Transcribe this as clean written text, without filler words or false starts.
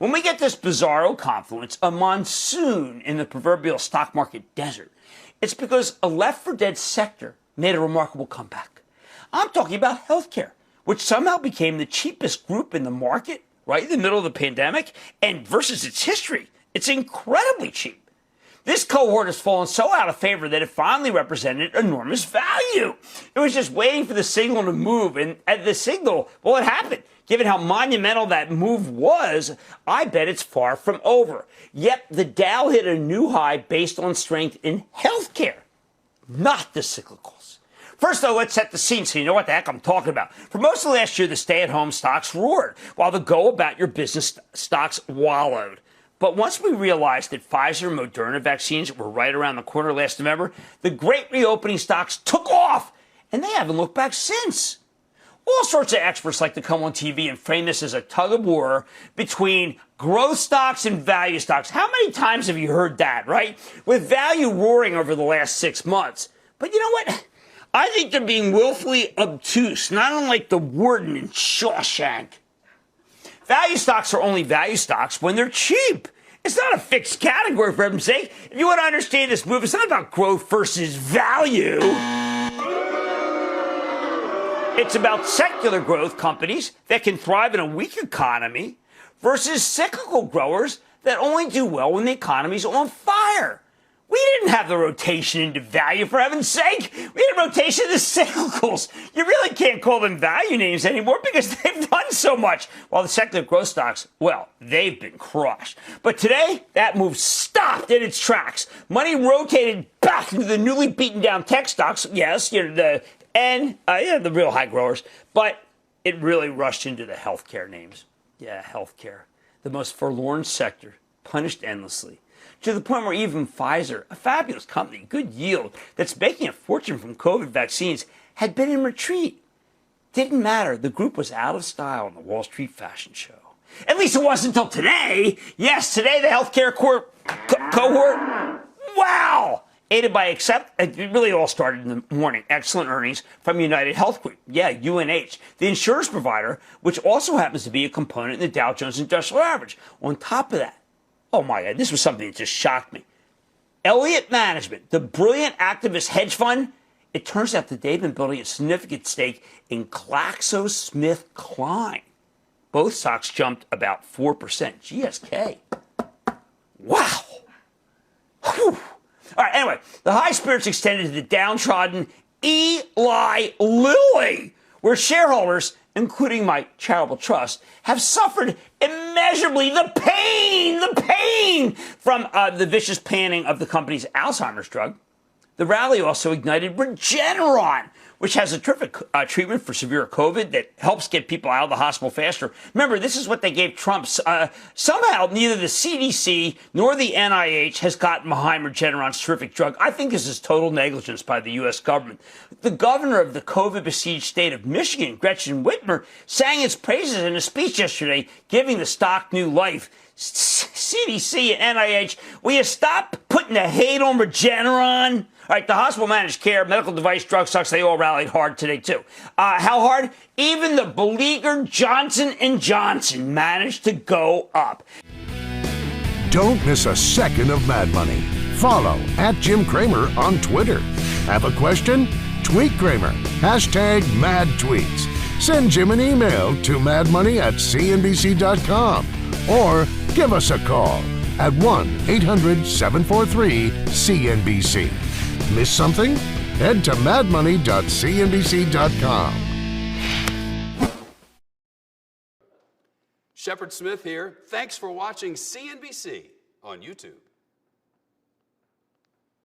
When we get this bizarro confluence, a monsoon in the proverbial stock market desert, it's because a left-for-dead sector made a remarkable comeback. I'm talking about healthcare, which somehow became the cheapest group in the market right in the middle of the pandemic, and versus its history, it's incredibly cheap. This cohort has fallen so out of favor that it finally represented enormous value. It was just waiting for the signal to move, and at the signal, well, it happened. Given how monumental that move was, I bet it's far from over. Yet the Dow hit a new high based on strength in healthcare, not the cyclicals. First, though, let's set the scene so you know what the heck I'm talking about. For most of last year, the stay-at-home stocks roared, while the go-about-your-business stocks wallowed. But once we realized that Pfizer and Moderna vaccines were right around the corner last November, the great reopening stocks took off, and they haven't looked back since. All sorts of experts like to come on TV and frame this as a tug-of-war between growth stocks and value stocks. How many times have you heard that, right? With value roaring over the last 6 months. But you know what? I think they're being willfully obtuse, not unlike the warden in Shawshank. Value stocks are only value stocks when they're cheap. It's not a fixed category, for heaven's sake. If you want to understand this move, it's not about growth versus value. It's about secular growth companies that can thrive in a weak economy versus cyclical growers that only do well when the economy's on fire. We didn't have the rotation into value, for heaven's sake. We had a rotation into cyclicals. You really can't call them value names anymore because they've done so much. While the secular growth stocks, well, they've been crushed. But today, that move stopped in its tracks. Money rotated back into the newly beaten down tech stocks. Yes, the real high growers. But it really rushed into the healthcare names. Yeah, healthcare. The most forlorn sector, punished endlessly. To the point where even Pfizer, a fabulous company, good yield, that's making a fortune from COVID vaccines, had been in retreat. Didn't matter. The group was out of style on the Wall Street fashion show. At least it wasn't until today. Yes, today the healthcare cohort, wow! Aided by it really all started in the morning. Excellent earnings from UnitedHealth Group. Yeah, UNH. The insurance provider, which also happens to be a component in the Dow Jones Industrial Average. On top of that, oh my God, this was something that just shocked me. Elliott Management, the brilliant activist hedge fund, it turns out that they've been building a significant stake in GlaxoSmithKline. Both stocks jumped about 4%. GSK. Wow. Whew. All right, anyway, the high spirits extended to the downtrodden Eli Lilly, where shareholders, including my charitable trust, have suffered immeasurably the pain from the vicious panning of the company's Alzheimer's drug. The rally also ignited Regeneron, which has a terrific treatment for severe COVID that helps get people out of the hospital faster. Remember, this is what they gave Trump. Somehow, neither the CDC nor the NIH has gotten behind Regeneron's terrific drug. I think this is total negligence by the U.S. government. The governor of the COVID-besieged state of Michigan, Gretchen Whitmer, sang its praises in a speech yesterday, giving the stock new life. CDC and NIH, will you stop putting the hate on Regeneron? All right, the hospital managed care, medical device, drug stocks, they all rallied hard today, too. How hard? Even the beleaguered Johnson & Johnson managed to go up. Don't miss a second of Mad Money. Follow @Jim Cramer on Twitter. Have a question? Tweet Cramer. #MadTweets. Send Jim an email to madmoney@cnbc.com or give us a call at 1-800-743-CNBC. Miss something? Head to madmoney.cnbc.com. Shepard Smith here. Thanks for watching CNBC on YouTube.